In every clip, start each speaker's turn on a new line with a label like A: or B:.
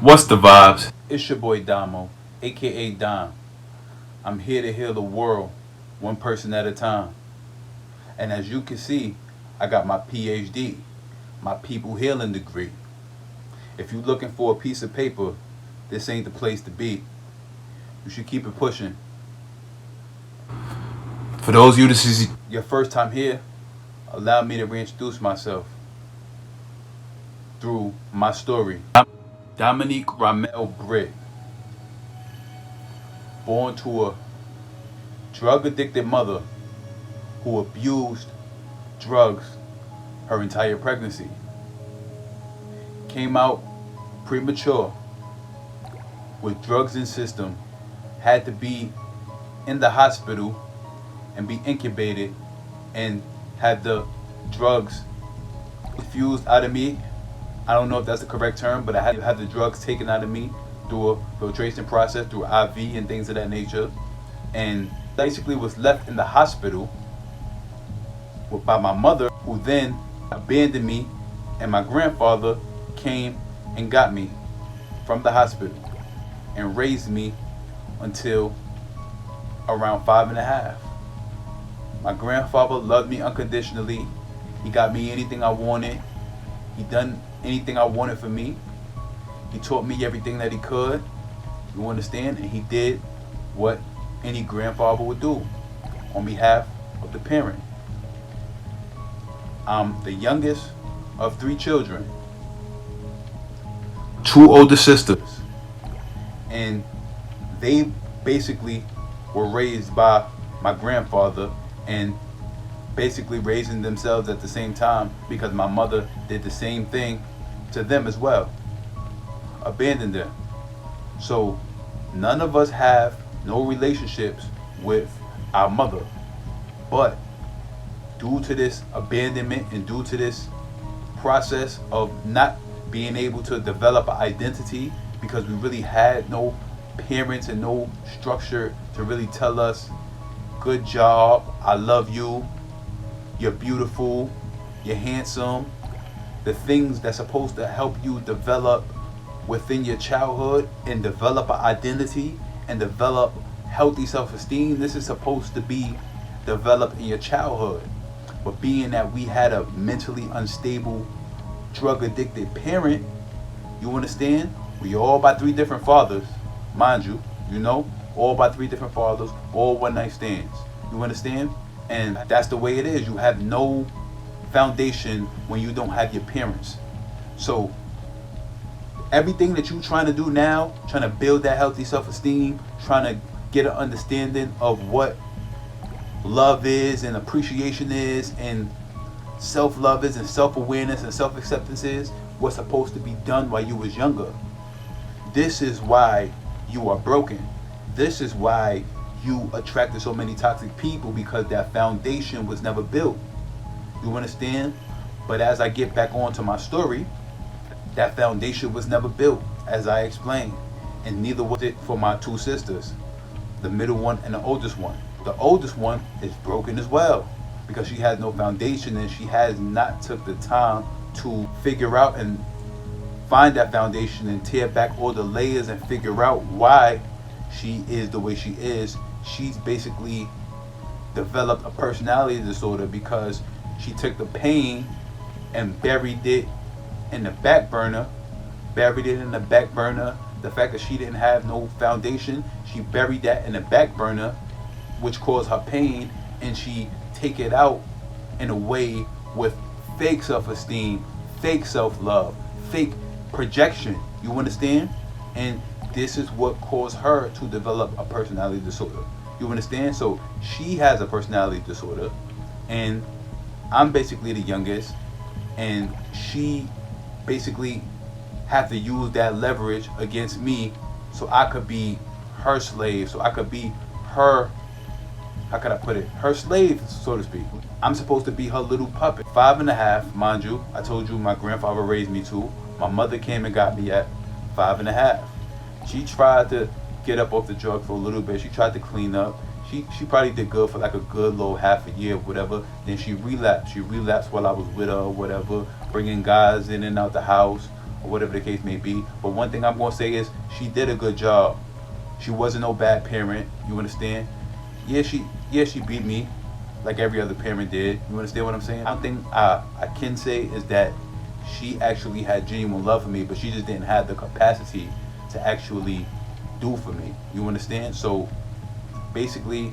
A: What's the vibes? It's your boy Damo, aka Dom. I'm here to heal the world, one person at a time. And as you can see, I got my PhD, my people healing degree. If you're looking for a piece of paper, this ain't the place to be. You should keep it pushing. For those of you this is your first time here, allow me to reintroduce myself through my story. I'm Dominique Ramel Britt, born to a drug-addicted mother who abused drugs her entire pregnancy. Came out premature with drugs in system, had to be in the hospital and be incubated and had the drugs infused out of me. I don't know if that's the correct term, but I had to have the drugs taken out of me through a filtration process, through IV and things of that nature. And basically was left in the hospital by my mother, who then abandoned me, and my grandfather came and got me from the hospital and raised me until around 5.5. My grandfather loved me unconditionally. He got me anything I wanted. He done anything I wanted for me. He taught me everything that he could. You understand? And he did what any grandfather would do on behalf of the parent. I'm the youngest of 3 children, 2 older sisters, and they basically were raised by my grandfather and basically raising themselves at the same time, because my mother did the same thing to them as well, abandoned them. So none of us have no relationships with our mother, but due to this abandonment and due to this process of not being able to develop an identity, because we really had no parents and no structure to really tell us, good job, I love you, you're beautiful, you're handsome, the things that's supposed to help you develop within your childhood and develop an identity and develop healthy self-esteem. This is supposed to be developed in your childhood. But being that we had a mentally unstable, drug-addicted parent, you understand? We all by 3 different fathers, mind you, all by 3 different fathers, all one-night stands. You understand? And that's the way it is. You have no foundation when you don't have your parents. So everything that you're trying to do now, trying to build that healthy self-esteem, trying to get an understanding of what love is and appreciation is and self-love is and self-awareness and self-acceptance is, what's supposed to be done while you was younger. This is why you are broken. This is why you attracted so many toxic people, because that foundation was never built. You understand? But as I get back onto my story, that foundation was never built, as I explained. And neither was it for my 2 sisters, the middle one and the oldest one. The oldest one is broken as well, because she has no foundation and she has not took the time to figure out and find that foundation and tear back all the layers and figure out why she is the way she is. She's basically developed a personality disorder because she took the pain and buried it in the back burner. The fact that she didn't have no foundation, she buried that in the back burner, which caused her pain, and she take it out in a way with fake self-esteem, fake self-love, fake projection. You understand? And this is what caused her to develop a personality disorder. You understand? So she has a personality disorder, and I'm basically the youngest, and she basically had to use that leverage against me so I could be her slave, so I could be her, how can I put it, her slave, so to speak. I'm supposed to be her little puppet. 5.5, mind you, I told you my grandfather raised me too. My mother came and got me at 5.5. She tried to get up off the drug for a little bit. She tried to clean up. She probably did good for like a good little half a year, whatever. Then she relapsed. She relapsed while I was with her, whatever, bringing guys in and out the house, or whatever the case may be. But one thing I'm gonna say is she did a good job. She wasn't no bad parent. You understand? Yeah, she beat me like every other parent did. You understand what I'm saying? One thing I can say is that she actually had genuine love for me, but she just didn't have the capacity to actually do for me. You understand? So basically,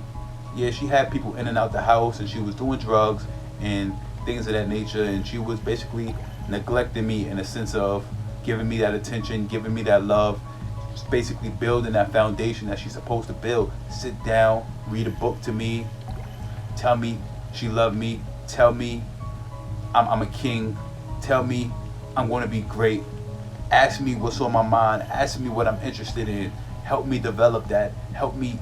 A: yeah, she had people in and out the house, and she was doing drugs and things of that nature, and she was basically neglecting me in a sense of giving me that attention, giving me that love, just basically building that foundation that she's supposed to build. Sit down, read a book to me, tell me she loved me, tell me I'm a king, tell me I'm going to be great, ask me what's on my mind, ask me what I'm interested in, help me develop that, help me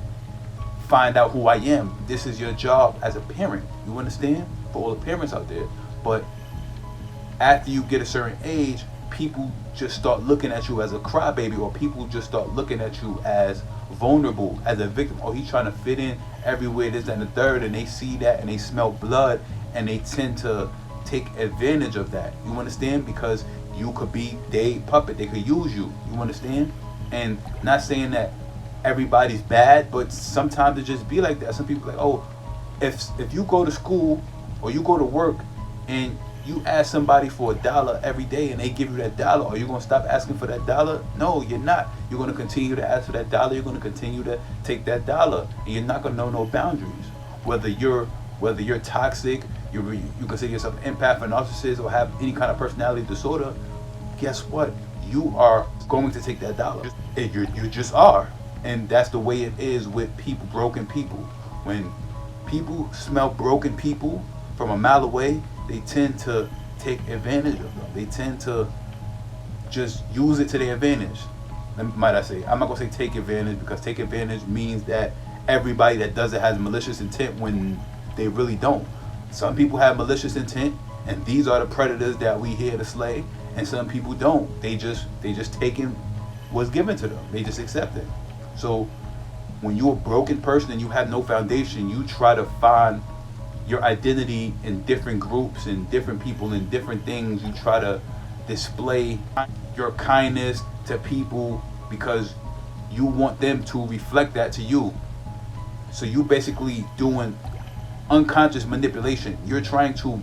A: find out who I am. This is your job as a parent. You understand? For all the parents out there. But after you get a certain age, people just start looking at you as a crybaby, or people just start looking at you as vulnerable, as a victim. Oh, he's trying to fit in everywhere, this, that, and the third, and they see that and they smell blood and they tend to take advantage of that. You understand? Because you could be their puppet. They could use you. You understand? And not saying that everybody's bad, but sometimes it just be like that. Some people like, oh, if you go to school or you go to work and you ask somebody for $1 every day and they give you that $1, are you going to stop asking for that $1? No, you're not. You're going to continue to ask for that $1. You're going to continue to take that $1, and you're not going to know no boundaries. Whether you're toxic, you consider yourself an empath, a narcissist, or have any kind of personality disorder, guess what? You are going to take that $1. You just are. And that's the way it is with people, broken people. When people smell broken people from a mile away, they tend to take advantage of them. They tend to just use it to their advantage. Might I say, I'm not gonna say take advantage, because take advantage means that everybody that does it has malicious intent when they really don't. Some people have malicious intent, and these are the predators that we here to slay, and some people don't. They just taking what's given to them. They just accept it. So when you're a broken person and you have no foundation, you try to find your identity in different groups and different people and different things. You try to display your kindness to people because you want them to reflect that to you. So you basically doing unconscious manipulation. You're trying to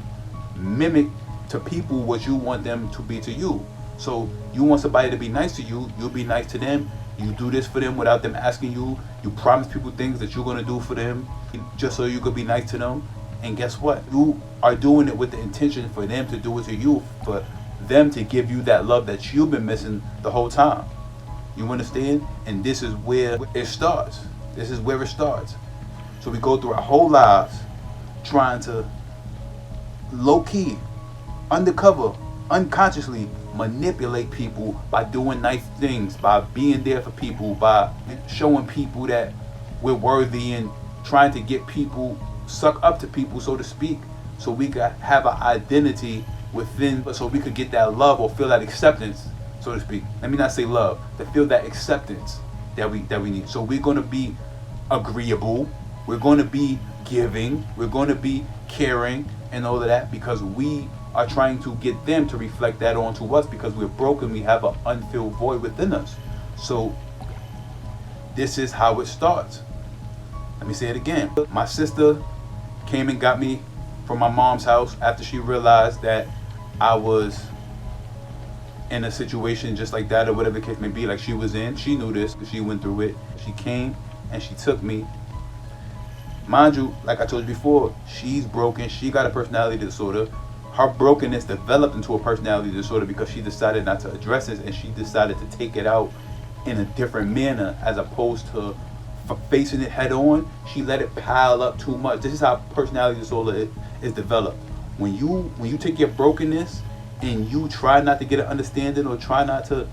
A: mimic to people what you want them to be to you. So you want somebody to be nice to you, you'll be nice to them. You do this for them without them asking you. You promise people things that you're going to do for them just so you could be nice to them. And guess what? You are doing it with the intention for them to do it to you, for them to give you that love that you've been missing the whole time. You understand? And this is where it starts. This is where it starts. So we go through our whole lives trying to low-key, undercover, unconsciously manipulate people by doing nice things, by being there for people, by showing people that we're worthy, and trying to get people, suck up to people, so to speak, so we could have an identity within, so we could get that love or feel that acceptance, so to speak. Let me not say love, to feel that acceptance that we need. So we're going to be agreeable, we're going to be giving, we're going to be caring and all of that, because we are trying to get them to reflect that onto us, because we're broken. We have an unfilled void within us. So this is how it starts. Let me say it again. My sister came and got me from my mom's house after she realized that I was in a situation just like that, or whatever the case may be, like she was in. She knew this because she went through it. She came and she took me. Mind you, like I told you before, she's broken. She got a personality disorder. Her brokenness developed into a personality disorder because she decided not to address it, and she decided to take it out in a different manner as opposed to facing it head on. She let it pile up too much. This is how personality disorder is developed. When you take your brokenness and you try not to get an understanding or try not to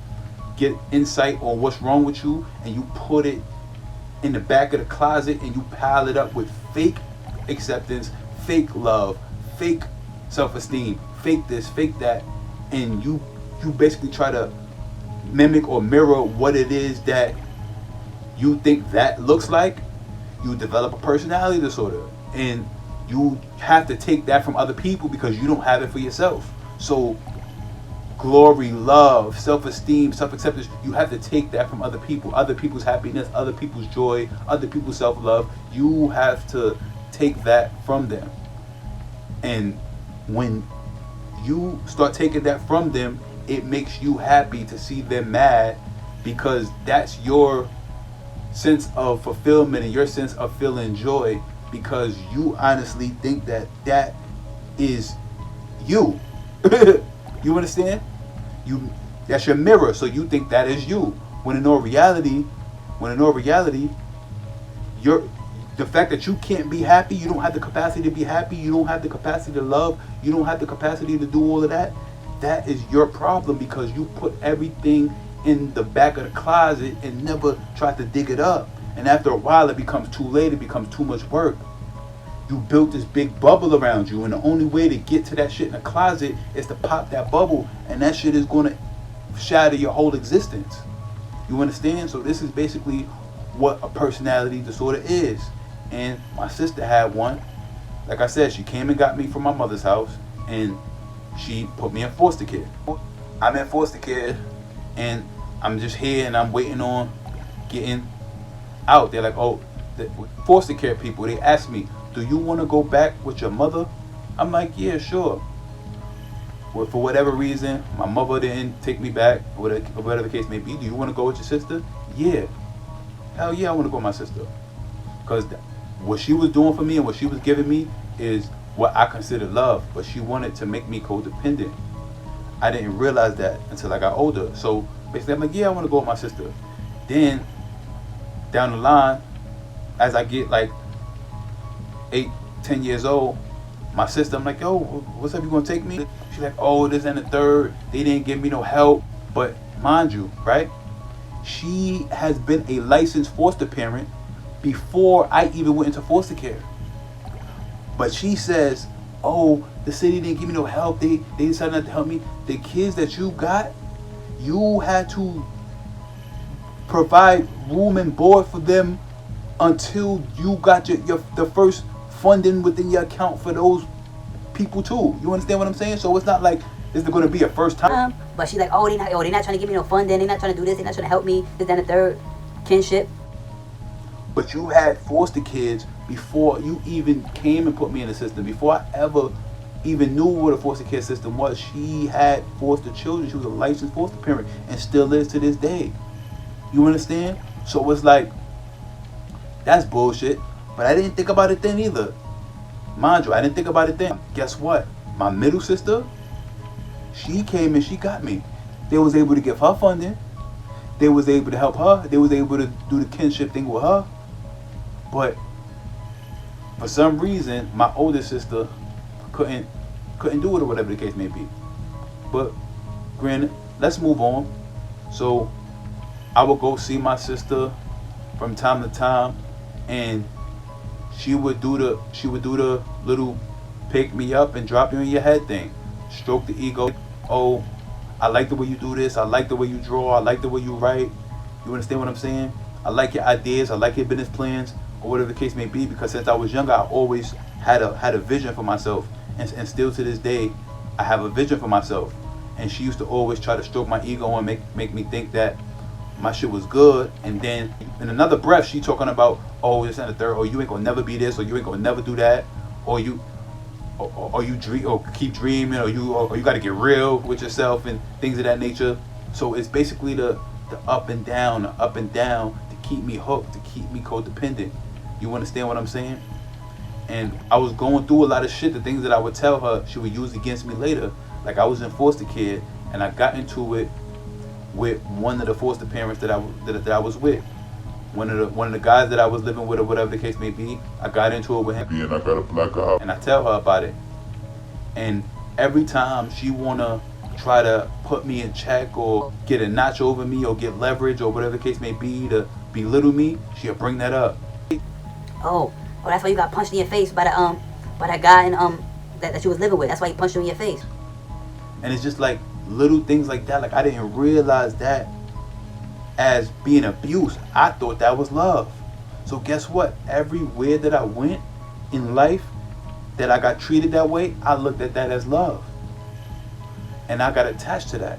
A: get insight on what's wrong with you, and you put it in the back of the closet and you pile it up with fake acceptance, fake love, fake self-esteem, fake this, fake that, and you basically try to mimic or mirror what it is that you think that looks like, you develop a personality disorder, and you have to take that from other people because you don't have it for yourself. So glory, love, self-esteem, self-acceptance. You have to take that from other people, other people's happiness, other people's joy, other people's self-love. You have to take that from them. And when you start taking that from them, it makes you happy to see them mad, because that's your sense of fulfillment and your sense of feeling joy, because you honestly think that that is you. You understand? That's your mirror, so you think that is you. When in all reality, you're the fact that you can't be happy, you don't have the capacity to be happy, you don't have the capacity to love, you don't have the capacity to do all of that. That is your problem, because you put everything in the back of the closet and never tried to dig it up. And after a while, it becomes too late, it becomes too much work. You built this big bubble around you, and the only way to get to that shit in the closet is to pop that bubble, and that shit is going to shatter your whole existence. You understand? So this is basically what a personality disorder is. And my sister had one. Like I said, she came and got me from my mother's house, and she put me in foster care. I'm in foster care, and I'm just here, and I'm waiting on getting out. They're like, oh, the foster care people, they asked me, do you want to go back with your mother? I'm like, yeah, sure. Well, for whatever reason, my mother didn't take me back, or whatever the case may be. Do you want to go with your sister? Yeah. Hell yeah, I want to go with my sister. Because what she was doing for me and what she was giving me is what I consider love. But she wanted to make me codependent. I didn't realize that until I got older. So basically, I'm like, yeah, I want to go with my sister. Then, down the line, as I get like 8, 10 years old, my sister, I'm like, yo, what's up, you gonna take me? She's like, oh, this and the third, they didn't give me no help. But mind you, right, she has been a licensed foster parent before I even went into foster care. But she says, oh, the city didn't give me no help, they decided not to help me. The kids that you got, you had to provide room and board for them until you got the first funding within your account for those people too. You understand what I'm saying? So it's not like this is going to be a first time.
B: But she's like, oh, they're not trying to give me no funding. They're not trying to do this. They're not trying to help me. This, that, and the third. Kinship.
A: But you had foster kids before you even came and put me in the system. Before I ever even knew what a foster care system was, she had foster children. She was a licensed foster parent and still is to this day. You understand? So it's like, that's bullshit. But I didn't think about it then either. Mind you, I didn't think about it then. Guess what? My middle sister, she came and she got me. They was able to give her funding. They was able to help her. They was able to do the kinship thing with her. But for some reason, my older sister couldn't do it, or whatever the case may be. But granted, let's move on. So I would go see my sister from time to time, and she would do the little pick me up and drop you in your head thing. Stroke the ego. Oh, I like the way you do this. I like the way you draw. I like the way you write. You understand what I'm saying? I like your ideas. I like your business plans, or whatever the case may be. Because since I was younger, I always had a vision for myself, and still to this day, I have a vision for myself. And she used to always try to stroke my ego and make me think that my shit was good. And then in another breath, she talking about, oh, this and the third, or you ain't gonna never be this, or you ain't gonna never do that, or you dream, or keep dreaming, or you got to get real with yourself and things of that nature. So it's basically the up and down to keep me hooked, to keep me codependent. You understand what I'm saying? And I was going through a lot of shit. The things that I would tell her, she would use against me later. Like, I was in foster care, and I got into it with one of the foster parents that I was with. One of the guys that I was living with, or whatever the case may be. I got into it with him, and I got a black eye, and I tell her about it. And every time she wanna try to put me in check, or get a notch over me, or get leverage, or whatever the case may be, to belittle me, she'll bring that up.
B: Oh, that's why you got punched in your face by that guy that you was living with. That's why he punched you in your face.
A: And it's just like little things like that. Like, I didn't realize that as being abuse. I thought that was love. So guess what? Everywhere that I went in life that I got treated that way, I looked at that as love. And I got attached to that.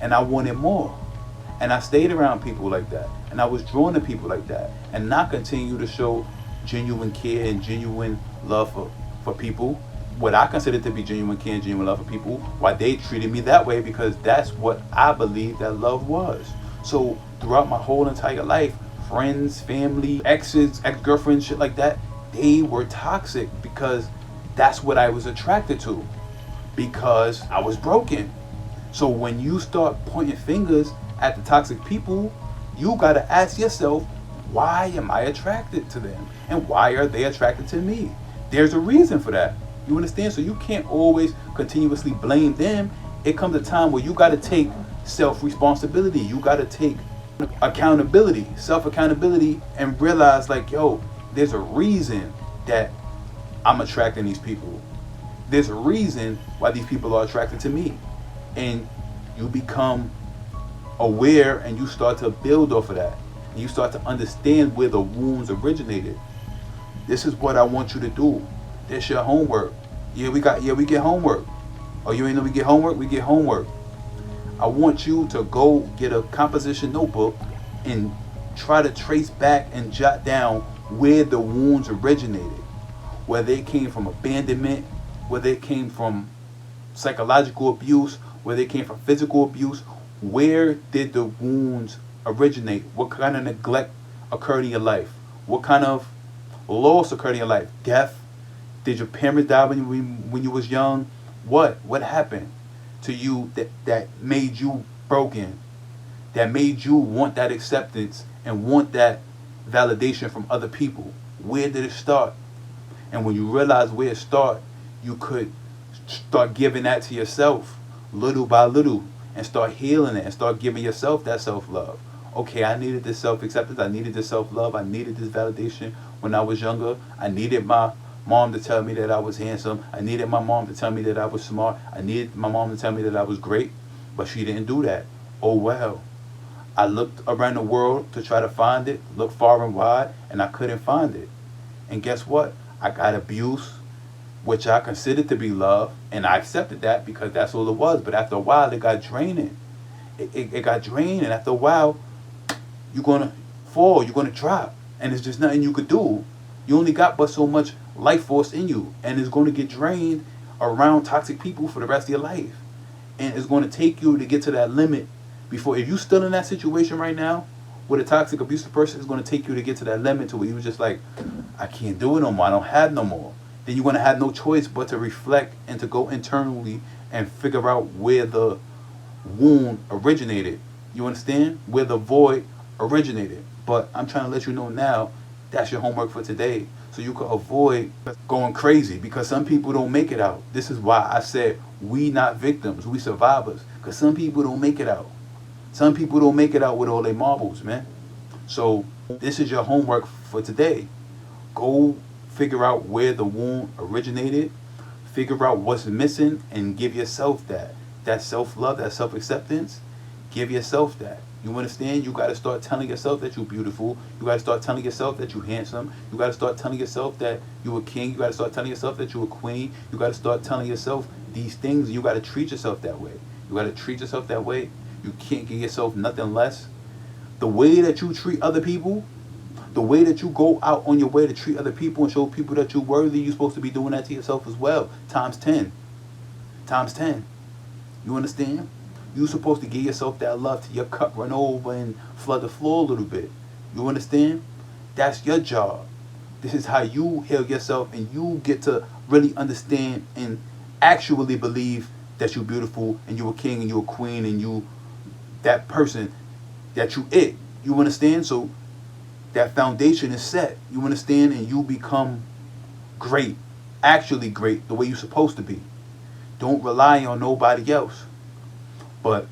A: And I wanted more. And I stayed around people like that. And I was drawn to people like that. And not continue to show genuine care and genuine love for people. What I consider to be genuine care and genuine love for people. Why they treated me that way, because that's what I believe that love was. So throughout my whole entire life, friends, family, exes, ex-girlfriends, shit like that, they were toxic because that's what I was attracted to. Because I was broken. So when you start pointing fingers at the toxic people, you gotta ask yourself, why am I attracted to them? And why are they attracted to me? There's a reason for that. You understand? So you can't always continuously blame them. It comes a time where you gotta take self-responsibility. You gotta take accountability, self-accountability, and realize like, yo, there's a reason that I'm attracting these people. There's a reason why these people are attracted to me. And you become aware and you start to build off of that. And you start to understand where the wounds originated. This is what I want you to do. This your homework. We get homework. Oh, you ain't know we get homework? We get homework. I want you to go get a composition notebook and try to trace back and jot down where the wounds originated. Whether it came from abandonment, whether it came from psychological abuse, whether it came from physical abuse. Where did the wounds originate? What kind of neglect occurred in your life? What kind of loss occurred in your life? Death? Did your parents die when you was young? What happened to you that made you broken? That made you want that acceptance and want that validation from other people? Where did it start? And when you realize where it started, you could start giving that to yourself little by little and start healing it and start giving yourself that self-love. Okay, I needed this self-acceptance. I needed this self-love. I needed this validation when I was younger. I needed my mom to tell me that I was handsome. I needed my mom to tell me that I was smart. I needed my mom to tell me that I was great. But she didn't do that. Oh well. I looked around the world to try to find it, looked far and wide, and I couldn't find it. And guess what? I got abuse, which I considered to be love, and I accepted that because that's all it was. But after a while, it got draining. It got drained, and after a while, you're going to fall, you're going to drop, and there's just nothing you could do. You only got but so much life force in you, and it's going to get drained around toxic people for the rest of your life. And it's going to take you to get to that limit before, if you're still in that situation right now, with a toxic, abusive person, it's going to take you to get to that limit to where you're just like, I can't do it no more, I don't have no more. Then you're going to have no choice but to reflect and to go internally and figure out where the wound originated. You understand? Where the void originated. But I'm trying to let you know now, that's your homework for today. So you can avoid going crazy, because some people don't make it out. This is why I said we not victims, we survivors. Because some people don't make it out. Some people don't make it out with all their marbles, man. So this is your homework for today. Go figure out where the wound originated. Figure out what's missing and give yourself that. That self-love, that self-acceptance. Give yourself that. You understand? You got to start telling yourself that you're beautiful. You got to start telling yourself that you're handsome. You got to start telling yourself that you're a king. You got to start telling yourself that you're a queen. You got to start telling yourself these things. You got to treat yourself that way. You got to treat yourself that way. You can't give yourself nothing less. The way that you treat other people, the way that you go out on your way to treat other people and show people that you're worthy, you're supposed to be doing that to yourself as well. Times 10. Times 10. You understand? You're supposed to give yourself that love till your cup run over and flood the floor a little bit. You understand? That's your job. This is how you heal yourself, and you get to really understand and actually believe that you're beautiful and you're a king and you're a queen and you that person, that you it. You understand? So that foundation is set. You understand? And you become great. Actually great, the way you're supposed to be. Don't rely on nobody else. But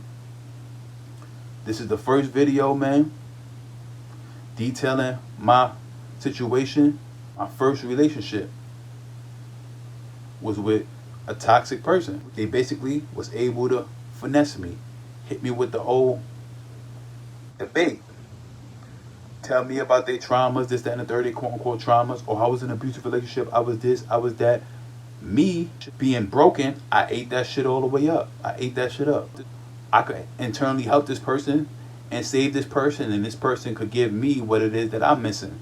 A: this is the first video, man, detailing my situation. My first relationship was with a toxic person. They basically was able to finesse me, hit me with the whole debate, tell me about their traumas, this, that, and the third, quote unquote traumas, or I was in an abusive relationship, I was this, I was that. Me being broken, I ate that shit all the way up. I ate that shit up. I could internally help this person and save this person, and this person could give me what it is that I'm missing.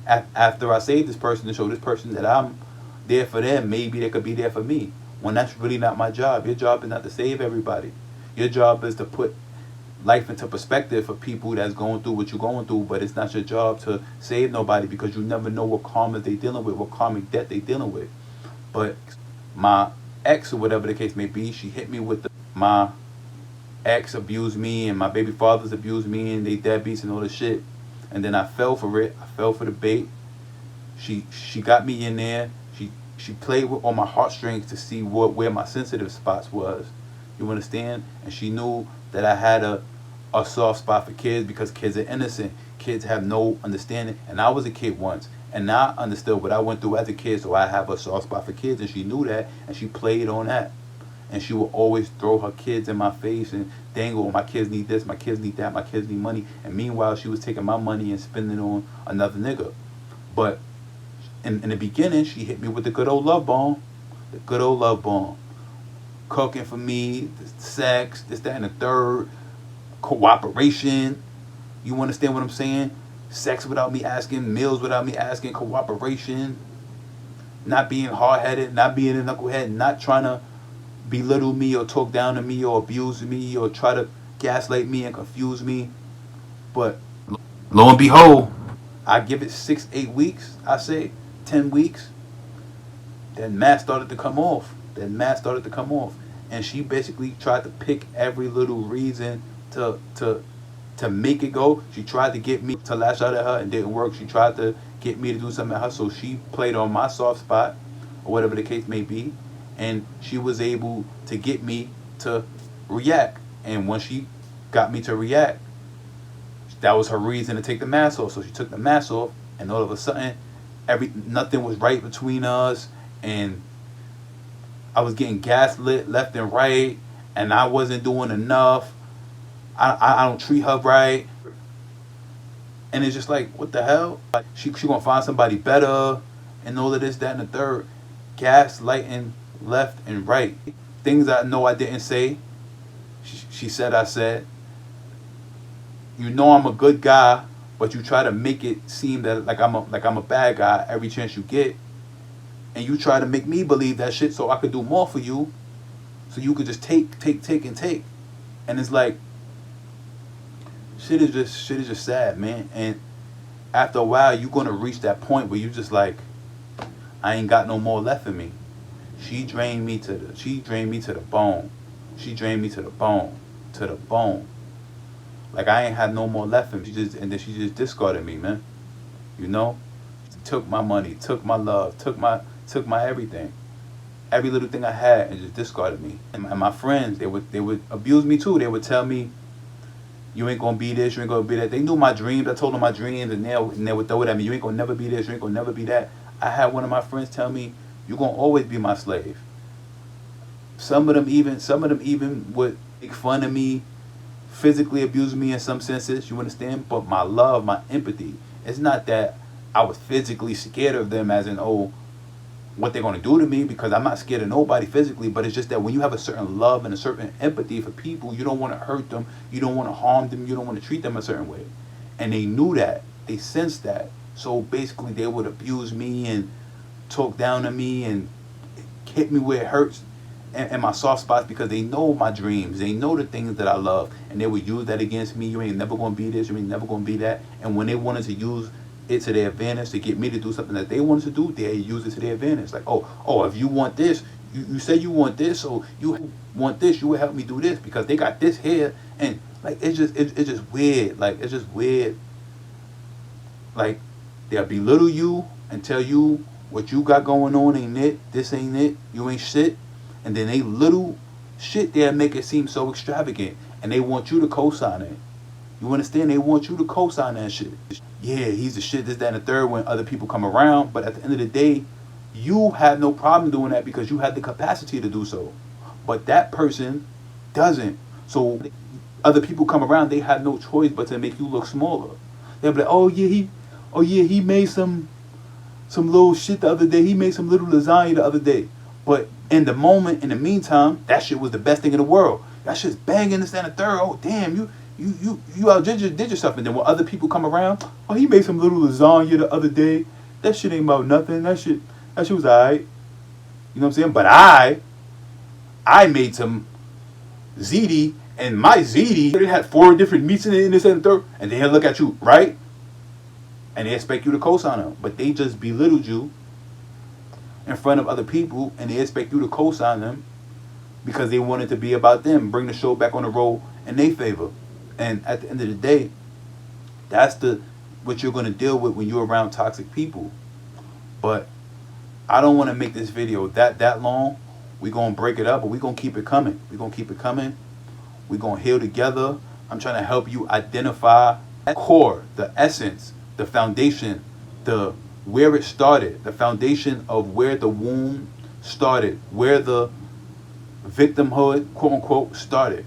A: After I save this person, to show this person that I'm there for them, maybe they could be there for me. When that's really not my job. Your job is not to save everybody. Your job is to put life into perspective for people that's going through what you're going through, but it's not your job to save nobody, because you never know what karma they dealing with, what karmic debt they dealing with. But my ex, or whatever the case may be, she hit me with my ex abused me and my baby fathers abused me and they deadbeats and all this shit. And then I fell for it. I fell for the bait. She got me in there. She played on my heartstrings to see where my sensitive spots was. You understand? And she knew that I had a soft spot for kids, because kids are innocent. Kids have no understanding. And I was a kid once, and I understood what I went through as a kid, so I have a soft spot for kids, and she knew that, and she played on that. And she would always throw her kids in my face and dangle, my kids need this, my kids need that, my kids need money. And meanwhile, she was taking my money and spending it on another nigga. But in the beginning, she hit me with the good old love bomb. The good old love bomb. Cooking for me, the sex, this, that, and the third. Cooperation. You understand what I'm saying? Sex without me asking, meals without me asking, cooperation. Not being hard-headed, not being a knucklehead, not trying to belittle me or talk down to me or abuse me or try to gaslight me and confuse me. But lo and behold, I give it 6-8 weeks, I say 10 weeks, that mask started to come off. And she basically tried to pick every little reason to make it go. She tried to get me to lash out at her and didn't work. She tried to get me to do something at her, so she played on my soft spot or whatever the case may be, and she was able to get me to react. And when she got me to react, that was her reason to take the mask off. So she took the mask off, and all of a sudden nothing was right between us, and I was getting gaslit left and right, and I wasn't doing enough. I don't treat her right. And it's just like, what the hell? Like, she gonna find somebody better and all of this, that, and the third. Gaslighting left and right. Things I know I didn't say, she said I said. You know I'm a good guy, but you try to make it seem that like I'm a bad guy every chance you get. And you try to make me believe that shit so I could do more for you, so you could just take. And it's like, shit is just sad, man. And after a while, you're gonna reach that point where you just like, I ain't got no more left in me. She drained me to the bone. She drained me to the bone. Like I ain't had no more left in me. And then she just discarded me, man. You know, took my money, took my love, took my everything, every little thing I had, and just discarded me. And my friends, they would abuse me too. They would tell me, you ain't gonna be this, you ain't gonna be that. They knew my dreams. I told them my dreams, and they would throw it at me. You ain't gonna never be this, you ain't gonna never be that. I had one of my friends tell me, you're gonna always be my slave. Some of them even would make fun of me, physically abuse me in some senses, you understand? But my love, my empathy, it's not that I was physically scared of them as in, oh, what they're going to do to me, because I'm not scared of nobody physically, but it's just that when you have a certain love and a certain empathy for people, you don't want to hurt them, you don't want to harm them, you don't want to treat them a certain way. And they knew that, they sensed that. So basically they would abuse me and talk down to me and hit me where it hurts and my soft spots, because they know my dreams, they know the things that I love, and they would use that against me. You ain't never going to be this, you ain't never going to be that. And when they wanted to use it to their advantage to get me to do something that they wanted to do, they use it to their advantage. Like, oh, if you want this, you say you want this, so you want this, you will help me do this because they got this here. And like, it's just weird. Like, it's just weird. Like, they'll belittle you and tell you what you got going on ain't it, this ain't it, you ain't shit. And then they little shit there make it seem so extravagant, and they want you to co-sign it. You understand? They want you to co-sign that shit. Yeah, he's the shit, this, that, and the third when other people come around. But at the end of the day, you have no problem doing that because you have the capacity to do so. But that person doesn't. So other people come around, they have no choice but to make you look smaller. They'll be like, oh yeah, he made some little shit the other day. He made some little lasagna the other day. But in the moment, in the meantime, that shit was the best thing in the world. That shit's banging this and the third. Oh damn, you outdid yourself. And then when other people come around, oh, he made some little lasagna the other day. That shit ain't about nothing. That shit was alright. You know what I'm saying? But I made some ziti, and my ziti, it had 4 different meats in it, in this and the third. And then he'll look at you, right? And they expect you to co-sign them. But they just belittled you in front of other people, and they expect you to co-sign them because they want it to be about them, bring the show back on the road in their favor. And at the end of the day, that's what you're going to deal with when you're around toxic people. But I don't want to make this video that long. We're going to break it up, but we're going to keep it coming. We're going to keep it coming. We're going to heal together. I'm trying to help you identify the core, the essence, the foundation, where it started, the foundation of where the wound started, where the victimhood, quote unquote, started,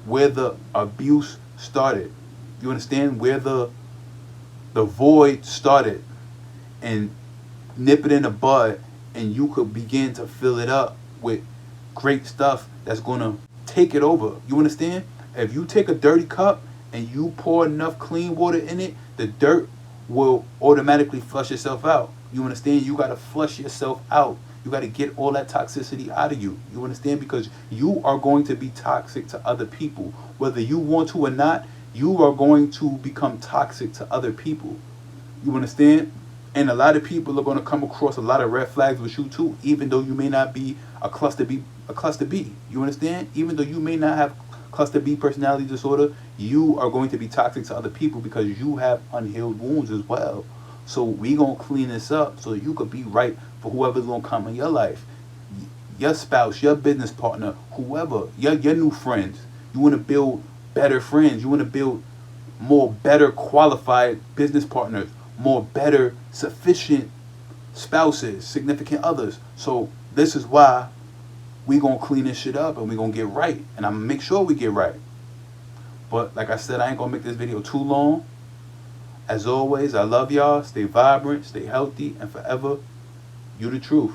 A: where the abuse started. You understand? Where the void started, and nip it in the bud, and you could begin to fill it up with great stuff that's gonna take it over. You understand? If you take a dirty cup and you pour enough clean water in it, the dirt will automatically flush itself out. You understand? You got to flush yourself out. You got to get all that toxicity out of you. You understand? Because you are going to be toxic to other people. Whether you want to or not, you are going to become toxic to other people. You understand? And a lot of people are going to come across a lot of red flags with you too, even though you may not be a cluster B. You understand? Even though you may not have cluster B personality disorder, you are going to be toxic to other people because you have unhealed wounds as well. So we gonna clean this up so you could be right for whoever's gonna come in your life, your spouse, your business partner, whoever, your new friends. You want to build better friends. You want to build more better qualified business partners, more better sufficient spouses, significant others. So this is why we gonna clean this shit up and we gonna get right, and I'm gonna make sure we get right. But like I said, I ain't gonna make this video too long. As always, I love y'all. Stay vibrant, stay healthy, and forever, you the truth.